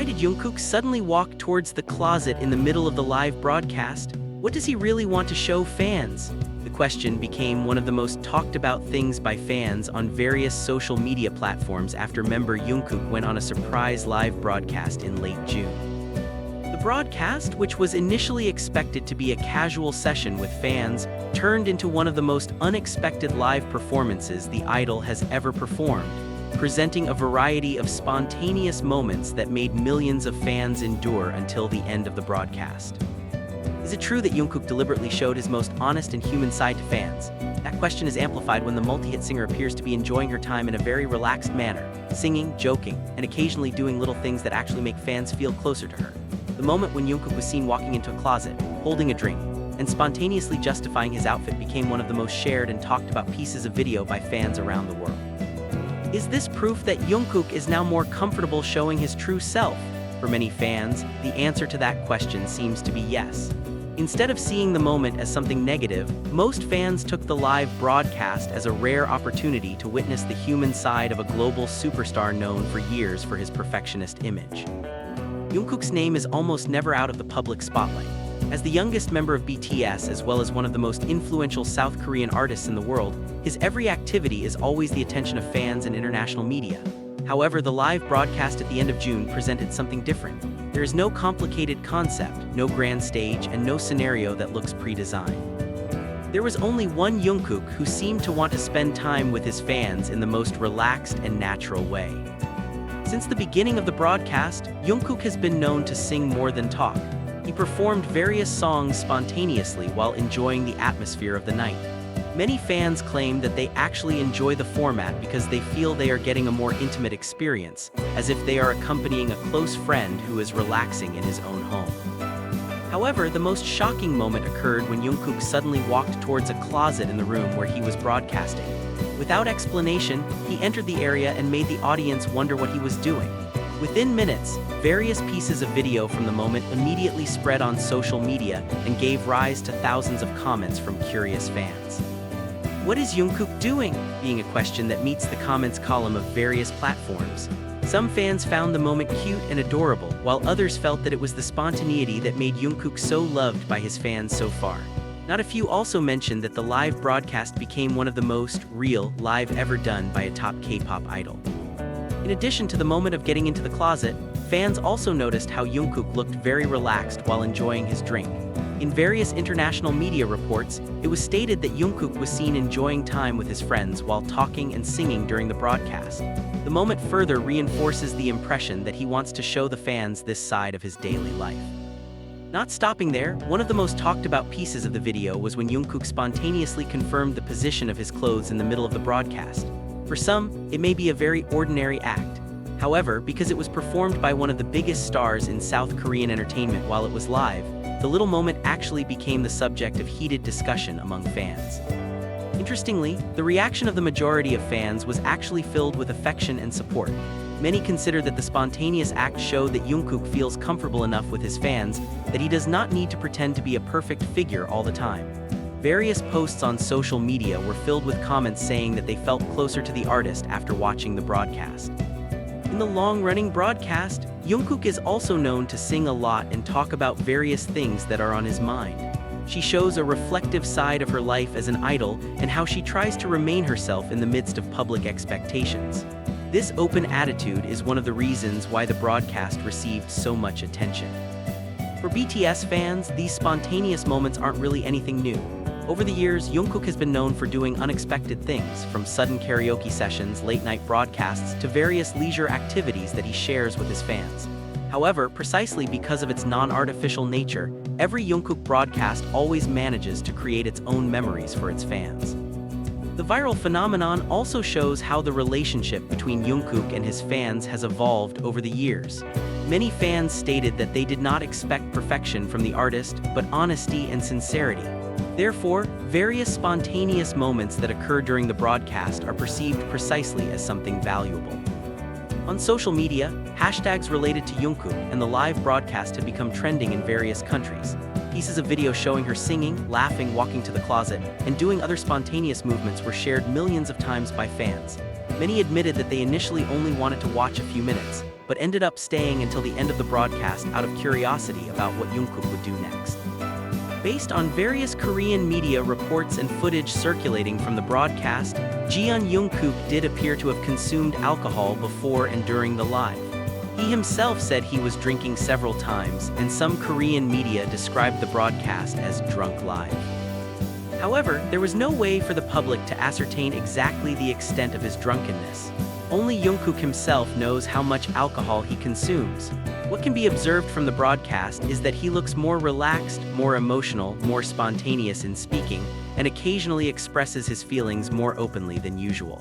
Why did Jungkook suddenly walk towards the closet in the middle of the live broadcast? What does he really want to show fans? The question became one of the most talked about things by fans on various social media platforms after member Jungkook went on a surprise live broadcast in late June. The broadcast, which was initially expected to be a casual session with fans, turned into one of the most unexpected live performances the idol has ever performed, presenting a variety of spontaneous moments that made millions of fans endure until the end of the broadcast. Is it true that Jungkook deliberately showed his most honest and human side to fans? That question is amplified when the multi-hit singer appears to be enjoying her time in a very relaxed manner, singing, joking, and occasionally doing little things that actually make fans feel closer to her. The moment when Jungkook was seen walking into a closet, holding a drink, and spontaneously justifying his outfit became one of the most shared and talked about pieces of video by fans around the world. Is this proof that Jungkook is now more comfortable showing his true self? For many fans, the answer to that question seems to be yes. Instead of seeing the moment as something negative, most fans took the live broadcast as a rare opportunity to witness the human side of a global superstar known for years for his perfectionist image. Jungkook's name is almost never out of the public spotlight. As the youngest member of BTS as well as one of the most influential South Korean artists in the world, his every activity is always the attention of fans and international media. However, the live broadcast at the end of June presented something different. There is no complicated concept, no grand stage, and no scenario that looks pre-designed. There was only one Jungkook who seemed to want to spend time with his fans in the most relaxed and natural way. Since the beginning of the broadcast, Jungkook has been known to sing more than talk. He performed various songs spontaneously while enjoying the atmosphere of the night. Many fans claim that they actually enjoy the format because they feel they are getting a more intimate experience, as if they are accompanying a close friend who is relaxing in his own home. However, the most shocking moment occurred when Jungkook suddenly walked towards a closet in the room where he was broadcasting. Without explanation, he entered the area and made the audience wonder what he was doing. Within minutes, various pieces of video from the moment immediately spread on social media and gave rise to thousands of comments from curious fans. What is Jungkook doing? Being a question that meets the comments column of various platforms. Some fans found the moment cute and adorable, while others felt that it was the spontaneity that made Jungkook so loved by his fans so far. Not a few also mentioned that the live broadcast became one of the most real live ever done by a top K-pop idol. In addition to the moment of getting into the closet, fans also noticed how Jungkook looked very relaxed while enjoying his drink. In various international media reports, it was stated that Jungkook was seen enjoying time with his friends while talking and singing during the broadcast. The moment further reinforces the impression that he wants to show the fans this side of his daily life. Not stopping there, one of the most talked about pieces of the video was when Jungkook spontaneously confirmed the position of his clothes in the middle of the broadcast. For some, it may be a very ordinary act. However, because it was performed by one of the biggest stars in South Korean entertainment while it was live, the little moment actually became the subject of heated discussion among fans. Interestingly, the reaction of the majority of fans was actually filled with affection and support. Many consider that the spontaneous act showed that Jungkook feels comfortable enough with his fans that he does not need to pretend to be a perfect figure all the time. Various posts on social media were filled with comments saying that they felt closer to the artist after watching the broadcast. In the long-running broadcast, Jungkook is also known to sing a lot and talk about various things that are on his mind. She shows a reflective side of her life as an idol and how she tries to remain herself in the midst of public expectations. This open attitude is one of the reasons why the broadcast received so much attention. For BTS fans, these spontaneous moments aren't really anything new. Over the years, Jungkook has been known for doing unexpected things, from sudden karaoke sessions, late-night broadcasts, to various leisure activities that he shares with his fans. However, precisely because of its non-artificial nature, every Jungkook broadcast always manages to create its own memories for its fans. The viral phenomenon also shows how the relationship between Jungkook and his fans has evolved over the years. Many fans stated that they did not expect perfection from the artist, but honesty and sincerity. Therefore, various spontaneous moments that occur during the broadcast are perceived precisely as something valuable. On social media, hashtags related to Jungkook and the live broadcast have become trending in various countries. Pieces of video showing her singing, laughing, walking to the closet, and doing other spontaneous movements were shared millions of times by fans. Many admitted that they initially only wanted to watch a few minutes, but ended up staying until the end of the broadcast out of curiosity about what Jungkook would do next. Based on various Korean media reports and footage circulating from the broadcast, Jungkook did appear to have consumed alcohol before and during the live. He himself said he was drinking several times, and some Korean media described the broadcast as drunk live. However, there was no way for the public to ascertain exactly the extent of his drunkenness. Only Jungkook himself knows how much alcohol he consumes. What can be observed from the broadcast is that he looks more relaxed, more emotional, more spontaneous in speaking, and occasionally expresses his feelings more openly than usual.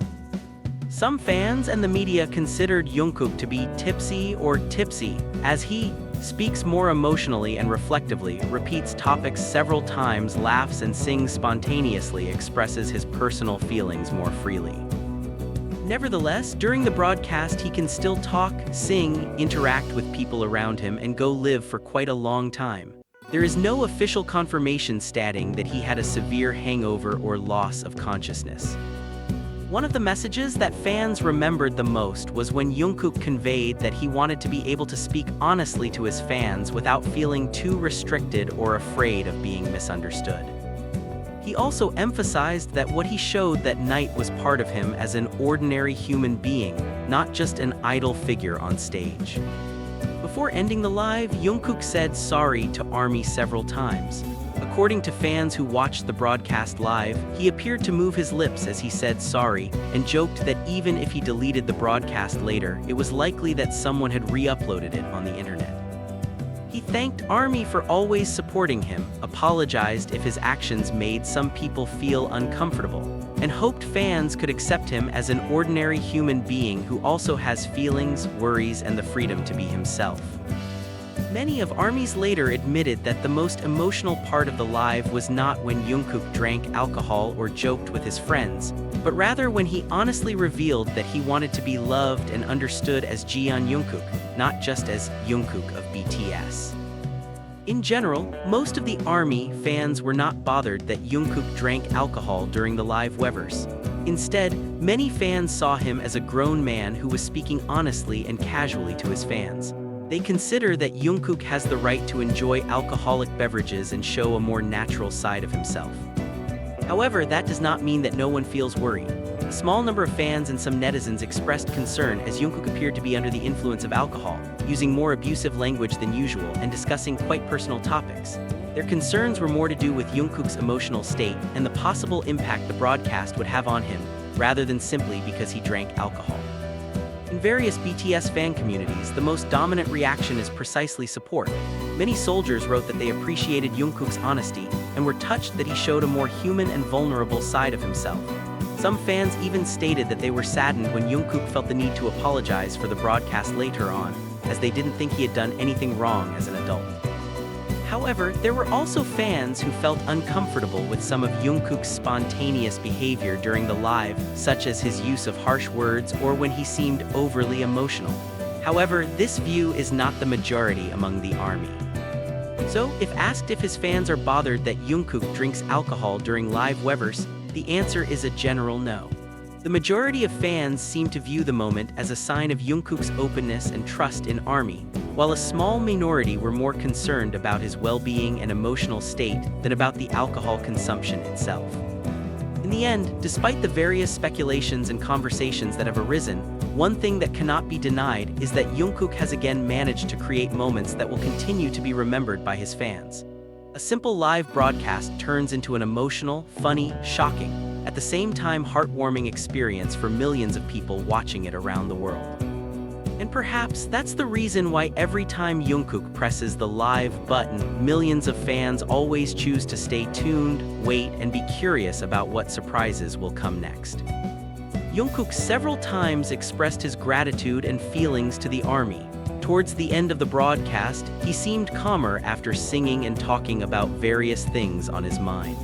Some fans and the media considered Jungkook to be tipsy or tipsy, as he speaks more emotionally and reflectively, repeats topics several times, laughs and sings spontaneously, expresses his personal feelings more freely. Nevertheless, during the broadcast he can still talk, sing, interact with people around him, and go live for quite a long time. There is no official confirmation stating that he had a severe hangover or loss of consciousness. One of the messages that fans remembered the most was when Jungkook conveyed that he wanted to be able to speak honestly to his fans without feeling too restricted or afraid of being misunderstood. He also emphasized that what he showed that night was part of him as an ordinary human being, not just an idol figure on stage. Before ending the live, Jungkook said sorry to ARMY several times. According to fans who watched the broadcast live, he appeared to move his lips as he said sorry, and joked that even if he deleted the broadcast later, it was likely that someone had re-uploaded it on the internet. He thanked ARMY for always supporting him, apologized if his actions made some people feel uncomfortable, and hoped fans could accept him as an ordinary human being who also has feelings, worries, and the freedom to be himself. Many of ARMY's later admitted that the most emotional part of the live was not when Jungkook drank alcohol or joked with his friends, but rather when he honestly revealed that he wanted to be loved and understood as Jungkook, not just as Jungkook of BTS. In general, most of the ARMY fans were not bothered that Jungkook drank alcohol during the live Weverse. Instead, many fans saw him as a grown man who was speaking honestly and casually to his fans. They consider that Jungkook has the right to enjoy alcoholic beverages and show a more natural side of himself. However, that does not mean that no one feels worried. A small number of fans and some netizens expressed concern as Jungkook appeared to be under the influence of alcohol, using more abusive language than usual and discussing quite personal topics. Their concerns were more to do with Jungkook's emotional state and the possible impact the broadcast would have on him, rather than simply because he drank alcohol. In various BTS fan communities, the most dominant reaction is precisely support. Many soldiers wrote that they appreciated Jungkook's honesty and were touched that he showed a more human and vulnerable side of himself. Some fans even stated that they were saddened when Jungkook felt the need to apologize for the broadcast later on, as they didn't think he had done anything wrong as an adult. However, there were also fans who felt uncomfortable with some of Jungkook's spontaneous behavior during the live, such as his use of harsh words or when he seemed overly emotional. However, this view is not the majority among the ARMY. So, if asked if his fans are bothered that Jungkook drinks alcohol during live Weverse, the answer is a general no. The majority of fans seem to view the moment as a sign of Jungkook's openness and trust in ARMY, while a small minority were more concerned about his well-being and emotional state than about the alcohol consumption itself. In the end, despite the various speculations and conversations that have arisen, one thing that cannot be denied is that Jungkook has again managed to create moments that will continue to be remembered by his fans. A simple live broadcast turns into an emotional, funny, shocking, at the same time heartwarming experience for millions of people watching it around the world. And perhaps that's the reason why every time Jungkook presses the live button, millions of fans always choose to stay tuned, wait, and be curious about what surprises will come next. Jungkook several times expressed his gratitude and feelings to the ARMY. Towards the end of the broadcast, he seemed calmer after singing and talking about various things on his mind.